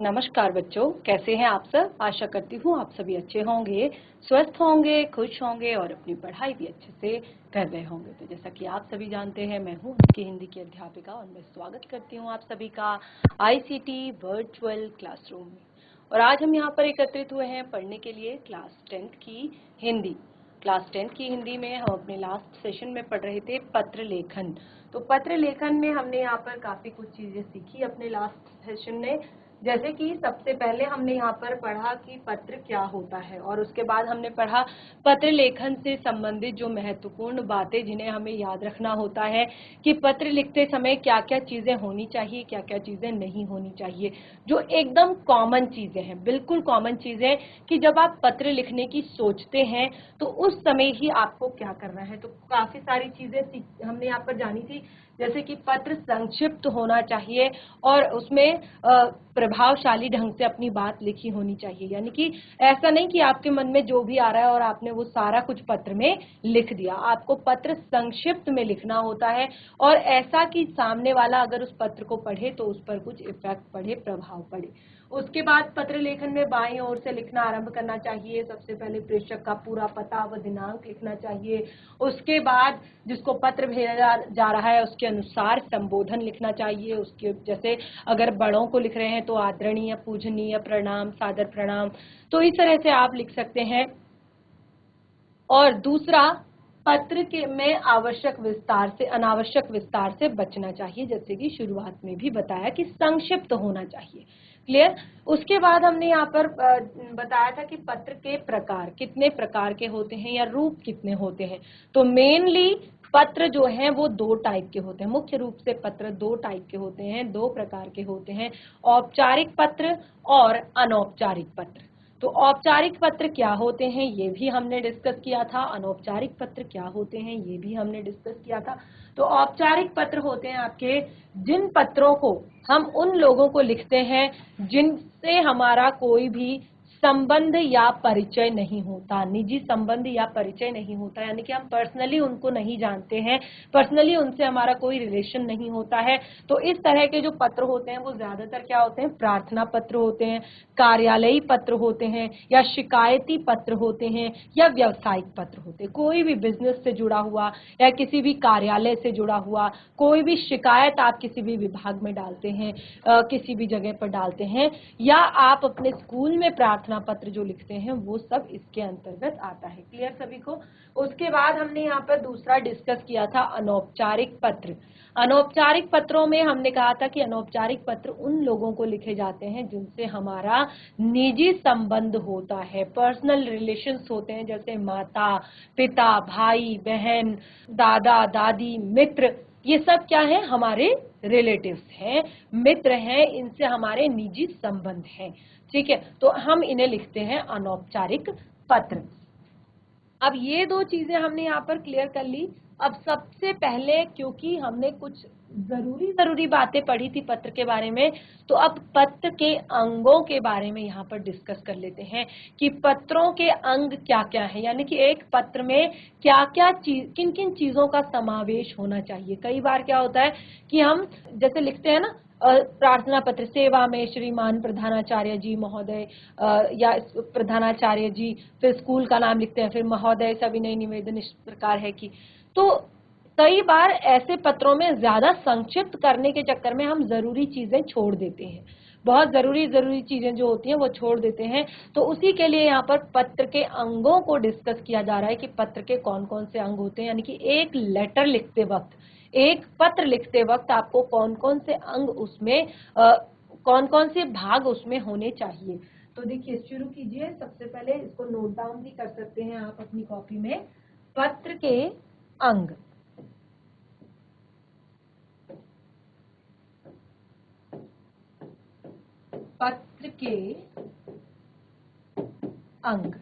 नमस्कार बच्चों, कैसे हैं आप सब। आशा करती हूँ आप सभी अच्छे होंगे, स्वस्थ होंगे, खुश होंगे और अपनी पढ़ाई भी अच्छे से कर रहे होंगे। तो जैसा कि आप सभी जानते हैं, मैं हूँ आपकी हिंदी की अध्यापिका और मैं स्वागत करती हूँ आप सभी का आईसीटी वर्चुअल क्लासरूम में। और आज हम यहाँ पर एकत्रित हुए हैं पढ़ने के लिए क्लास 10th की हिंदी। क्लास 10th की हिंदी में हम अपने लास्ट सेशन में पढ़ रहे थे पत्र लेखन। तो पत्र लेखन में हमने यहाँ पर काफी कुछ चीजें सीखी अपने लास्ट सेशन में। जैसे कि सबसे पहले हमने यहाँ पर पढ़ा कि पत्र क्या होता है, और उसके बाद हमने पढ़ा पत्र लेखन से संबंधित जो महत्वपूर्ण बातें जिन्हें हमें याद रखना होता है कि पत्र लिखते समय क्या क्या चीजें होनी चाहिए, क्या क्या चीजें नहीं होनी चाहिए, जो एकदम कॉमन चीजें हैं, बिल्कुल कॉमन चीजें कि जब आप पत्र लिखने की सोचते हैं तो उस समय ही आपको क्या करना है। तो काफी सारी चीजें हमने यहाँ पर जानी थी, जैसे कि पत्र संक्षिप्त होना चाहिए और उसमें प्रभावशाली ढंग से अपनी बात लिखी होनी चाहिए। यानी कि ऐसा नहीं कि आपके मन में जो भी आ रहा है और आपने वो सारा कुछ पत्र में लिख दिया। आपको पत्र संक्षिप्त में लिखना होता है और ऐसा कि सामने वाला अगर उस पत्र को पढ़े तो उस पर कुछ इफेक्ट पड़े, प्रभाव पड़े। उसके बाद पत्र लेखन में बाईं ओर से लिखना आरंभ करना चाहिए। सबसे पहले प्रेषक का पूरा पता व दिनांक लिखना चाहिए। उसके बाद जिसको पत्र भेजा जा रहा है उसके अनुसार संबोधन लिखना चाहिए। उसके जैसे अगर बड़ों को लिख रहे हैं तो आदरणीय, पूजनीय, प्रणाम, सादर प्रणाम, तो इस तरह से आप लिख सकते हैं। और दूसरा, पत्र के में अनावश्यक विस्तार से बचना चाहिए, जैसे कि शुरुआत में भी बताया कि संक्षिप्त होना चाहिए। क्लियर। उसके बाद हमने यहाँ पर बताया था कि पत्र के प्रकार कितने प्रकार के होते हैं या रूप कितने होते हैं। तो मेनली पत्र जो हैं वो दो टाइप के होते हैं। मुख्य रूप से पत्र दो टाइप के होते हैं, दो प्रकार के होते हैं, औपचारिक पत्र और अनौपचारिक पत्र। तो औपचारिक पत्र क्या होते हैं ये भी हमने डिस्कस किया था, अनौपचारिक पत्र क्या होते हैं ये भी हमने डिस्कस किया था। तो औपचारिक पत्र होते हैं आपके जिन पत्रों को हम उन लोगों को लिखते हैं जिनसे हमारा कोई भी संबंध या परिचय नहीं होता, निजी संबंध या परिचय नहीं होता, यानी कि हम पर्सनली उनको नहीं जानते हैं, पर्सनली उनसे हमारा कोई रिलेशन नहीं होता है। तो इस तरह के जो पत्र होते हैं वो ज्यादातर क्या होते हैं, प्रार्थना पत्र होते हैं, कार्यालयी पत्र होते हैं, या शिकायती पत्र होते हैं, या व्यावसायिक पत्र होते हैं। कोई भी बिजनेस से जुड़ा हुआ या किसी भी कार्यालय से जुड़ा हुआ कोई भी शिकायत आप किसी भी विभाग में डालते हैं, किसी भी जगह पर डालते हैं, या आप अपने स्कूल में प्रार्थना पत्र जो लिखते हैं, वो सब इसके अंतर्गत आता है। क्लियर सभी को। उसके बाद हमने यहाँ पर दूसरा डिस्कस किया था अनौपचारिक पत्र। अनौपचारिक पत्रों में हमने कहा था कि अनौपचारिक पत्र उन लोगों को लिखे जाते हैं जिनसे हमारा निजी संबंध होता है, पर्सनल रिलेशंस होते हैं, जैसे माता पिता, भाई बहन, दादा दादी, मित्र, ये सब क्या है, हमारे रिलेटिव्स हैं, मित्र हैं, इनसे हमारे निजी संबंध हैं। ठीक है, तो हम इन्हें लिखते हैं अनौपचारिक पत्र। अब ये दो चीजें हमने यहाँ पर क्लियर कर ली। अब सबसे पहले, क्योंकि हमने कुछ जरूरी बातें पढ़ी थी पत्र के बारे में, तो अब पत्र के अंगों के बारे में यहाँ पर डिस्कस कर लेते हैं कि पत्रों के अंग क्या क्या है, यानी कि एक पत्र में क्या क्या चीज, किन किन चीजों का समावेश होना चाहिए। कई बार क्या होता है कि हम जैसे लिखते हैं ना, प्रार्थना पत्र, सेवा में श्रीमान प्रधानाचार्य जी महोदय, या प्रधानाचार्य जी, फिर स्कूल का नाम लिखते हैं, फिर महोदय सविनय निवेदन, इस प्रकार है कि, तो कई बार ऐसे पत्रों में ज्यादा संक्षिप्त करने के चक्कर में हम जरूरी चीजें छोड़ देते हैं, बहुत जरूरी चीजें जो होती हैं वो छोड़ देते हैं। तो उसी के लिए यहाँ पर पत्र के अंगों को डिस्कस किया जा रहा है कि पत्र के कौन कौन से अंग होते हैं, यानी कि एक लेटर लिखते वक्त, एक पत्र लिखते वक्त आपको कौन कौन से अंग उसमें, कौन कौन से भाग उसमें होने चाहिए। तो देखिए, शुरू कीजिए। सबसे पहले इसको नोट डाउन भी कर सकते हैं आप अपनी कॉपी में। पत्र के अंग, पत्र के अंग,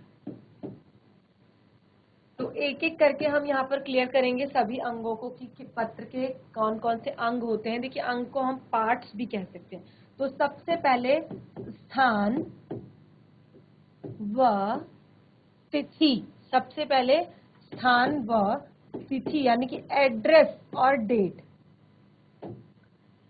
तो एक एक करके हम यहाँ पर क्लियर करेंगे सभी अंगों को कि पत्र के कौन कौन से अंग होते हैं। देखिए, अंग को हम पार्ट्स भी कह सकते हैं। तो सबसे पहले स्थान व तिथि, सबसे पहले स्थान व तिथि, यानी कि एड्रेस और डेट।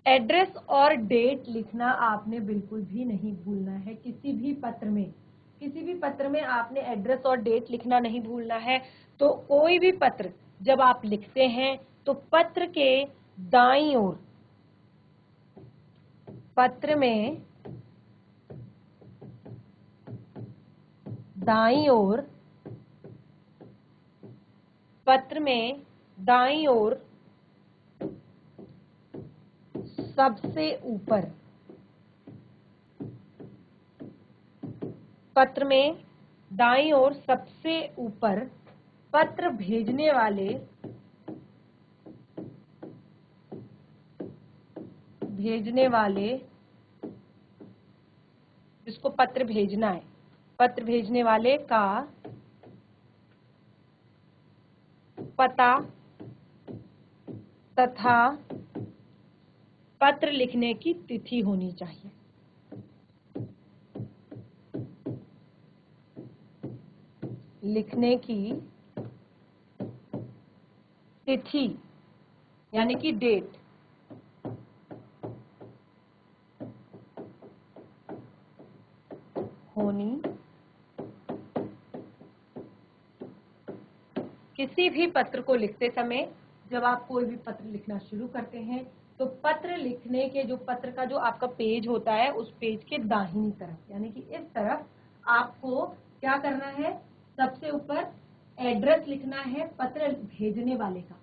एड्रेस और डेट लिखना आपने बिल्कुल भी नहीं भूलना है किसी भी पत्र में। किसी भी पत्र में आपने एड्रेस और डेट लिखना नहीं भूलना है। तो कोई भी पत्र जब आप लिखते हैं तो पत्र के दाईं ओर, पत्र में दाईं ओर, पत्र में दाईं ओर सबसे ऊपर, पत्र में दाईं ओर सबसे ऊपर पत्र भेजने वाले, जिसको पत्र भेजना है, पत्र भेजने वाले का पता तथा पत्र लिखने की तिथि होनी चाहिए। लिखने की तिथि यानी कि डेट होनी, किसी भी पत्र को लिखते समय जब आप कोई भी पत्र लिखना शुरू करते हैं तो पत्र लिखने के, जो पत्र का जो आपका पेज होता है उस पेज के दाहिनी तरफ यानी कि इस तरफ आपको क्या करना है, सबसे ऊपर एड्रेस लिखना है पत्र भेजने वाले का,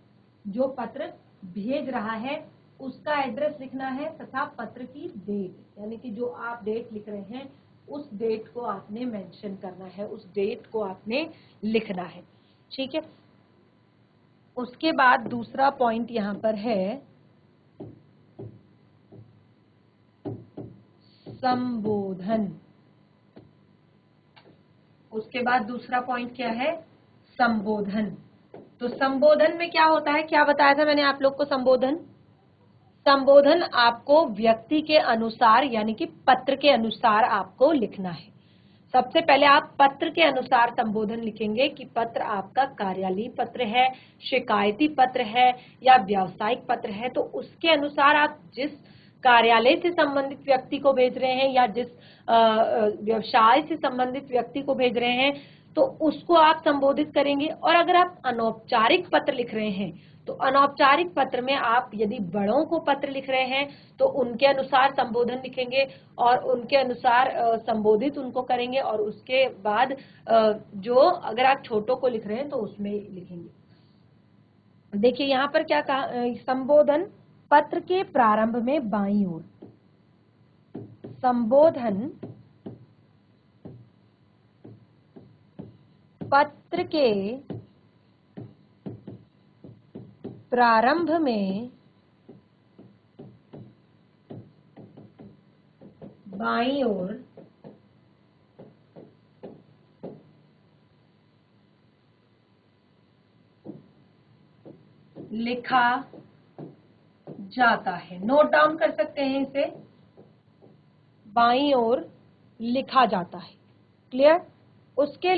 जो पत्र भेज रहा है उसका एड्रेस लिखना है तथा पत्र की डेट यानी कि जो आप डेट लिख रहे हैं उस डेट को आपने मेंशन करना है, उस डेट को आपने लिखना है। ठीक है। उसके बाद दूसरा पॉइंट यहाँ पर है संबोधन। उसके बाद दूसरा पॉइंट क्या है, संबोधन। तो संबोधन में क्या होता है, क्या बताया था मैंने आप लोग को, संबोधन आपको व्यक्ति के अनुसार यानी कि पत्र के अनुसार आपको लिखना है। सबसे पहले आप पत्र के अनुसार संबोधन लिखेंगे कि पत्र आपका कार्यालयीय पत्र है, शिकायती पत्र है या व्यावसायिक पत्र है, तो उसके अनुसार आप जिस कार्यालय से संबंधित व्यक्ति को भेज रहे हैं या जिस व्यवसाय से संबंधित व्यक्ति को भेज रहे हैं तो उसको आप संबोधित करेंगे। और अगर आप अनौपचारिक पत्र लिख रहे हैं तो अनौपचारिक पत्र में आप यदि बड़ों को पत्र लिख रहे हैं तो उनके अनुसार संबोधन लिखेंगे और उनके अनुसार संबोधित उनको करेंगे, और उसके बाद जो अगर आप छोटों को लिख रहे हैं तो उसमें लिखेंगे। देखिए यहाँ पर क्या कहा, संबोधन पत्र के प्रारंभ में बाईं ओर, संबोधन पत्र के प्रारंभ में बाईं ओर लिखा जाता है। नोट डाउन कर सकते हैं इसे, बाईं ओर लिखा जाता है। क्लियर। उसके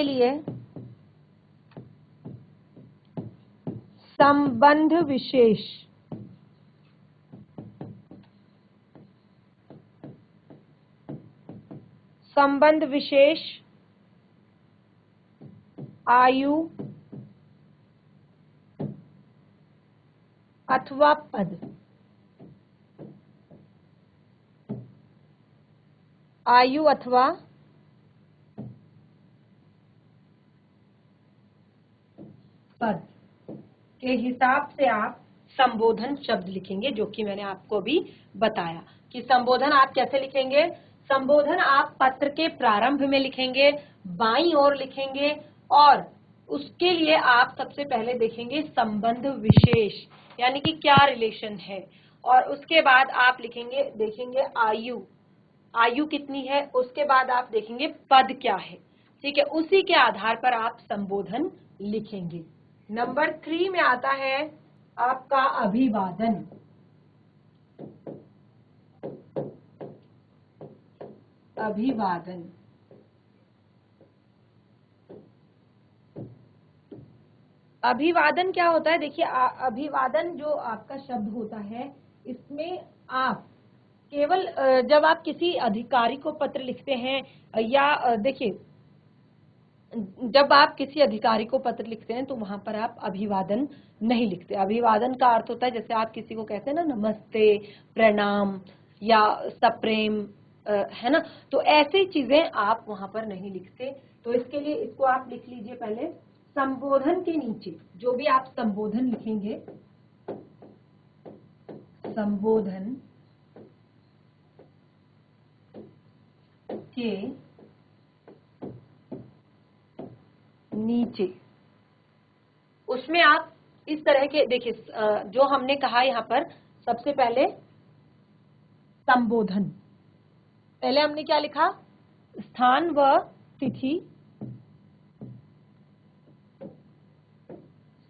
लिए संबंध विशेष आयु अथवा पद, आयु अथवा पद के हिसाब से आप संबोधन शब्द लिखेंगे, जो कि मैंने आपको अभी बताया कि संबोधन आप कैसे लिखेंगे। संबोधन आप पत्र के प्रारंभ में लिखेंगे, बाईं ओर लिखेंगे, और उसके लिए आप सबसे पहले देखेंगे संबंध विशेष यानी कि क्या रिलेशन है, और उसके बाद आप लिखेंगे, देखेंगे आयु कितनी है, उसके बाद आप देखेंगे पद क्या है। ठीक है, उसी के आधार पर आप संबोधन लिखेंगे। नंबर 3 में आता है आपका अभिवादन। अभिवादन। अभिवादन क्या होता है? देखिए, अभिवादन जो आपका शब्द होता है, इसमें आप केवल जब आप किसी अधिकारी को पत्र लिखते हैं या देखिए, जब आप किसी अधिकारी को पत्र लिखते हैं तो वहां पर आप अभिवादन नहीं लिखते। अभिवादन का अर्थ होता है जैसे आप किसी को कहते हैं ना, नमस्ते, प्रणाम या सप्रेम, है ना, तो ऐसी चीजें आप वहां पर नहीं लिखते। तो इसके लिए इसको आप लिख लीजिए पहले। संबोधन के नीचे जो भी आप संबोधन लिखेंगे, संबोधन के नीचे उसमें आप इस तरह के, देखिए जो हमने कहा यहाँ पर, सबसे पहले संबोधन, पहले हमने क्या लिखा? स्थान व तिथि,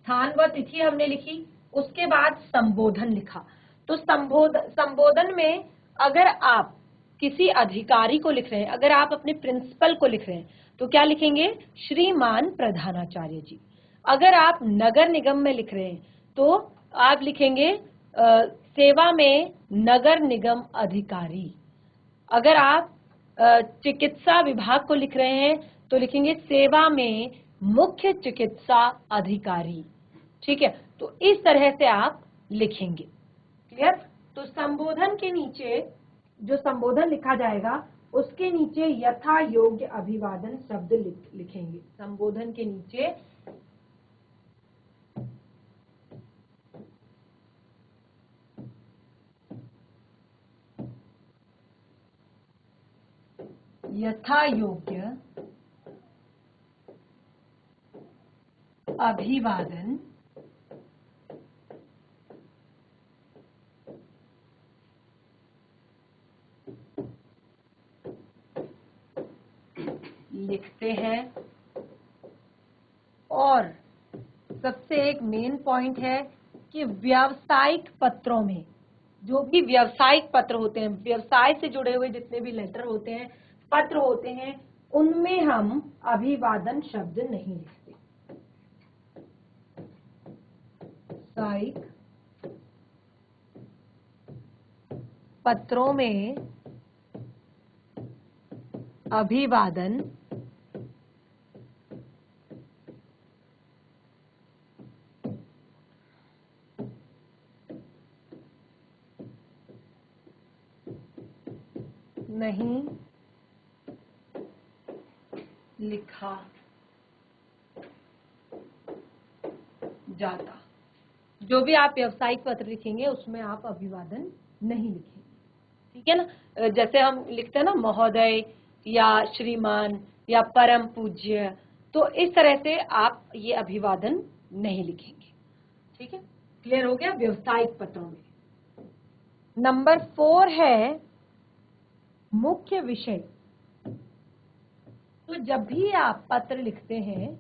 स्थान व तिथि हमने लिखी। उसके बाद संबोधन लिखा। तो संबोधन में अगर आप किसी अधिकारी को लिख रहे हैं, अगर आप अपने प्रिंसिपल को लिख रहे हैं तो क्या लिखेंगे? श्रीमान प्रधानाचार्य जी। अगर आप नगर निगम में लिख रहे हैं तो आप लिखेंगे सेवा में नगर निगम अधिकारी। अगर आप चिकित्सा विभाग को लिख रहे हैं तो लिखेंगे सेवा में मुख्य चिकित्सा अधिकारी। ठीक है, तो इस तरह से आप लिखेंगे। क्लियर? तो संबोधन के नीचे जो संबोधन लिखा जाएगा उसके नीचे यथा योग्य अभिवादन शब्द लिखेंगे। संबोधन के नीचे यथा योग्य अभिवादन लिखते हैं। और सबसे एक मेन पॉइंट है कि व्यावसायिक पत्रों में, जो भी व्यावसायिक पत्र होते हैं, व्यवसाय से जुड़े हुए जितने भी लेटर होते हैं, पत्र होते हैं, उनमें हम अभिवादन शब्द नहीं लिखते। व्यावसायिक पत्रों में अभिवादन नहीं लिखा जाता। जो भी आप व्यावसायिक पत्र लिखेंगे उसमें आप अभिवादन नहीं लिखेंगे। ठीक है ना? जैसे हम लिखते हैं ना, महोदय या श्रीमान या परम पूज्य, तो इस तरह से आप ये अभिवादन नहीं लिखेंगे। ठीक है, क्लियर हो गया? व्यावसायिक पत्रों में। नंबर 4 है मुख्य विषय। तो जब भी आप पत्र लिखते हैं,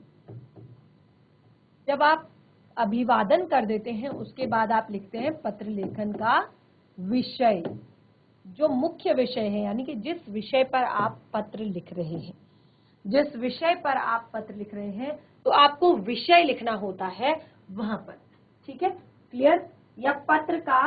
जब आप अभिवादन कर देते हैं उसके बाद आप लिखते हैं पत्र लेखन का विषय। जो मुख्य विषय है, यानी कि जिस विषय पर आप पत्र लिख रहे हैं, जिस विषय पर आप पत्र लिख रहे हैं, तो आपको विषय लिखना होता है वहां पर। ठीक है, क्लियर? या पत्र का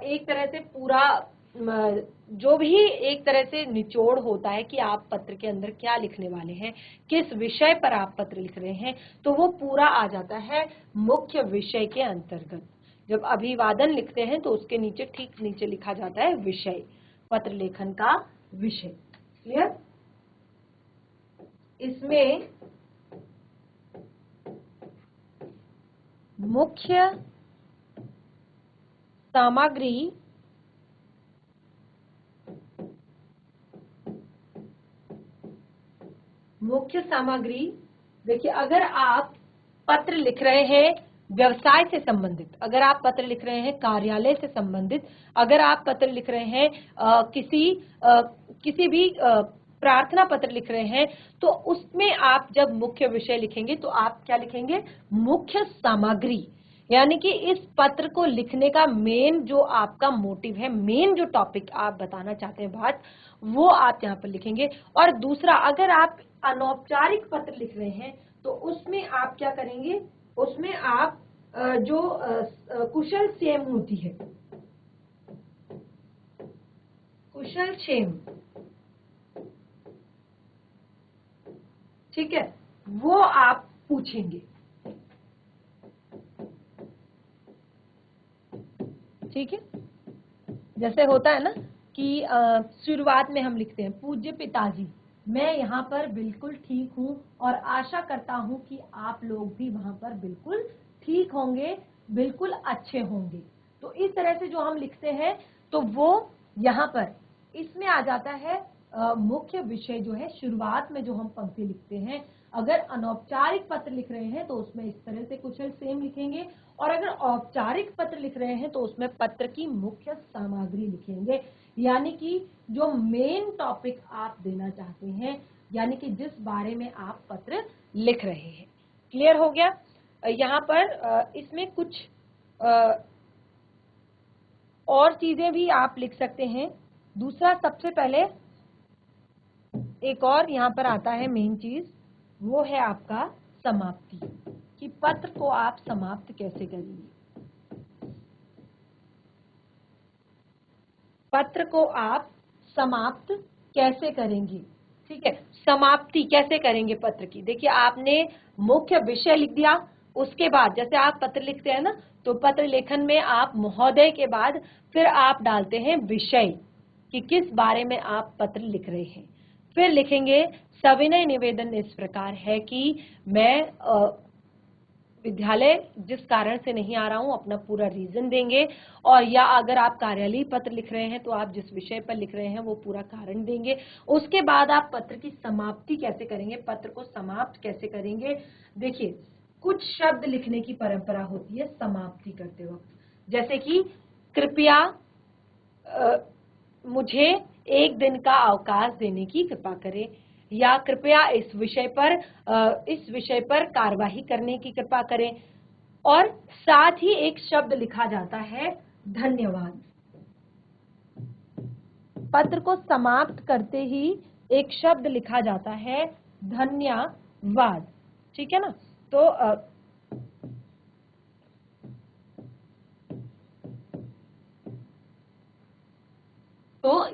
एक तरह से पूरा जो भी एक तरह से निचोड़ होता है कि आप पत्र के अंदर क्या लिखने वाले हैं, किस विषय पर आप पत्र लिख रहे हैं, तो वो पूरा आ जाता है मुख्य विषय के अंतर्गत। जब अभिवादन लिखते हैं तो उसके नीचे, ठीक नीचे लिखा जाता है विषय, पत्र लेखन का विषय। क्लियर? इसमें मुख्य सामग्री देखिए, अगर आप पत्र लिख रहे हैं व्यवसाय से संबंधित, अगर आप पत्र लिख रहे हैं कार्यालय से संबंधित, अगर आप पत्र लिख रहे हैं किसी भी प्रार्थना पत्र लिख रहे हैं, तो उसमें आप जब मुख्य विषय लिखेंगे तो आप क्या लिखेंगे? मुख्य सामग्री। यानी कि इस पत्र को लिखने का मेन जो आपका मोटिव है, मेन जो टॉपिक आप बताना चाहते हैं बात, वो आप यहाँ पर लिखेंगे। और दूसरा, अगर आप अनौपचारिक पत्र लिख रहे हैं तो उसमें आप क्या करेंगे? उसमें आप जो कुशल क्षेम होती है, कुशल क्षेम, ठीक है, वो आप पूछेंगे। ठीक है, जैसे होता है ना कि शुरुआत में हम लिखते हैं पूज्य पिताजी, मैं यहाँ पर बिल्कुल ठीक हूँ और आशा करता हूँ कि आप लोग भी वहां पर बिल्कुल ठीक होंगे, बिल्कुल अच्छे होंगे। तो इस तरह से जो हम लिखते हैं तो वो यहाँ पर इसमें आ जाता है मुख्य विषय जो है, शुरुआत में जो हम पंक्ति लिखते हैं। अगर अनौपचारिक पत्र लिख रहे हैं तो उसमें इस तरह से कुशल क्षेम लिखेंगे, और अगर औपचारिक पत्र लिख रहे हैं तो उसमें पत्र की मुख्य सामग्री लिखेंगे, यानी कि जो मेन टॉपिक आप देना चाहते हैं, यानी कि जिस बारे में आप पत्र लिख रहे हैं। क्लियर हो गया? यहाँ पर इसमें कुछ और चीजें भी आप लिख सकते हैं। दूसरा, सबसे पहले एक और यहाँ पर आता है मेन चीज, वो है आपका समाप्ति, कि पत्र को आप समाप्त कैसे करेंगे। पत्र को आप समाप्त कैसे करेंगे, ठीक है, समाप्ति कैसे करेंगे पत्र की। देखिए, आपने मुख्य विषय लिख दिया, उसके बाद जैसे आप पत्र लिखते हैं ना, तो पत्र लेखन में आप महोदय के बाद फिर आप डालते हैं विषय, कि किस बारे में आप पत्र लिख रहे हैं। फिर लिखेंगे सविनय निवेदन इस प्रकार है कि मैं विद्यालय जिस कारण से नहीं आ रहा हूं, अपना पूरा रीजन देंगे, और या अगर आप कार्यालयीय पत्र लिख रहे हैं तो आप जिस विषय पर लिख रहे हैं वो पूरा कारण देंगे। उसके बाद आप पत्र की समाप्ति कैसे करेंगे, पत्र को समाप्त कैसे करेंगे। देखिए, कुछ शब्द लिखने की परंपरा होती है समाप्ति करते वक्त, जैसे कि कृपया मुझे एक दिन का अवकाश देने की कृपा करें, या कृपया इस विषय पर कार्यवाही करने की कृपा करें। और साथ ही एक शब्द लिखा जाता है धन्यवाद। पत्र को समाप्त करते ही एक शब्द लिखा जाता है धन्यवाद, ठीक है ना। तो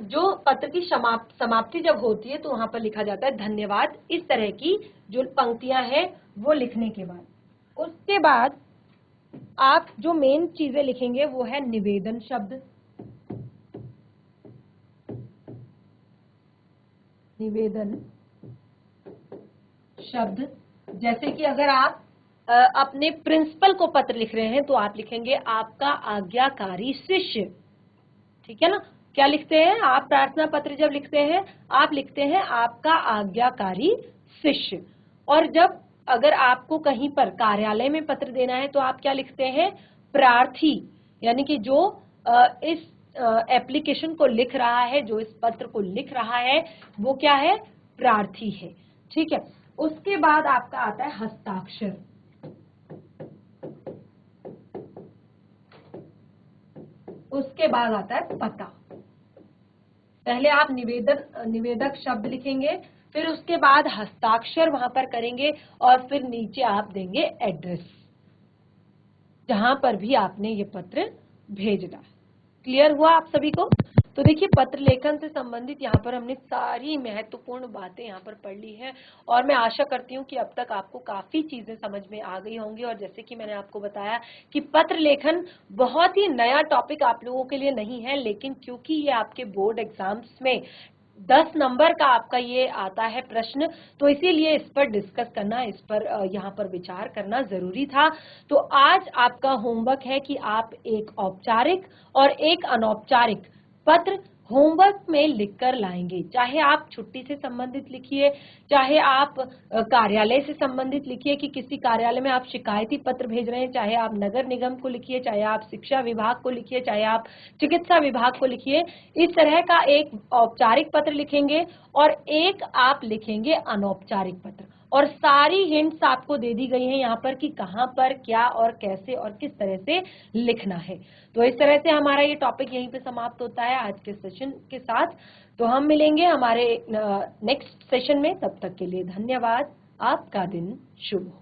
जो पत्र की समाप्ति जब होती है तो वहां पर लिखा जाता है धन्यवाद। इस तरह की जो पंक्तियां हैं वो लिखने के बाद, उसके बाद आप जो मेन चीजें लिखेंगे वो है निवेदन शब्द। निवेदन शब्द, जैसे कि अगर आप अपने प्रिंसिपल को पत्र लिख रहे हैं तो आप लिखेंगे आपका आज्ञाकारी शिष्य, ठीक है ना। क्या लिखते हैं आप प्रार्थना पत्र जब लिखते हैं, आप लिखते हैं आपका आज्ञाकारी शिष्य। और जब अगर आपको कहीं पर कार्यालय में पत्र देना है तो आप क्या लिखते हैं, प्रार्थी, यानी कि जो इस एप्लीकेशन को लिख रहा है, जो इस पत्र को लिख रहा है वो क्या है, प्रार्थी है, ठीक है। उसके बाद आपका आता है हस्ताक्षर। उसके बाद आता है पता। पहले आप निवेदक शब्द लिखेंगे, फिर उसके बाद हस्ताक्षर वहां पर करेंगे, और फिर नीचे आप देंगे एड्रेस, जहां पर भी आपने ये पत्र भेजना। क्लियर हुआ आप सभी को? तो देखिए, पत्र लेखन से संबंधित यहाँ पर हमने सारी महत्वपूर्ण बातें यहाँ पर पढ़ ली हैं, और मैं आशा करती हूँ कि अब तक आपको काफी चीजें समझ में आ गई होंगी। और जैसे कि मैंने आपको बताया कि पत्र लेखन बहुत ही नया टॉपिक आप लोगों के लिए नहीं है, लेकिन क्योंकि ये आपके बोर्ड एग्जाम्स में 10 नंबर का आपका ये आता है प्रश्न, तो इसीलिए इस पर डिस्कस करना, इस पर यहाँ पर विचार करना जरूरी था। तो आज आपका होमवर्क है कि आप एक औपचारिक और एक अनौपचारिक पत्र होमवर्क में लिखकर लाएंगे। चाहे आप छुट्टी से संबंधित लिखिए, चाहे आप कार्यालय से संबंधित लिखिए कि किसी कार्यालय में आप शिकायती पत्र भेज रहे हैं, चाहे आप नगर निगम को लिखिए, चाहे आप शिक्षा विभाग को लिखिए, चाहे आप चिकित्सा विभाग को लिखिए। इस तरह का एक औपचारिक पत्र लिखेंगे और एक आप लिखेंगे अनौपचारिक पत्र, और सारी हिंट्स आपको दे दी गई हैं यहाँ पर कि कहाँ पर क्या और कैसे और किस तरह से लिखना है। तो इस तरह से हमारा ये टॉपिक यहीं पे समाप्त होता है आज के सेशन के साथ। तो हम मिलेंगे हमारे नेक्स्ट सेशन में, तब तक के लिए धन्यवाद। आपका दिन शुभ हो।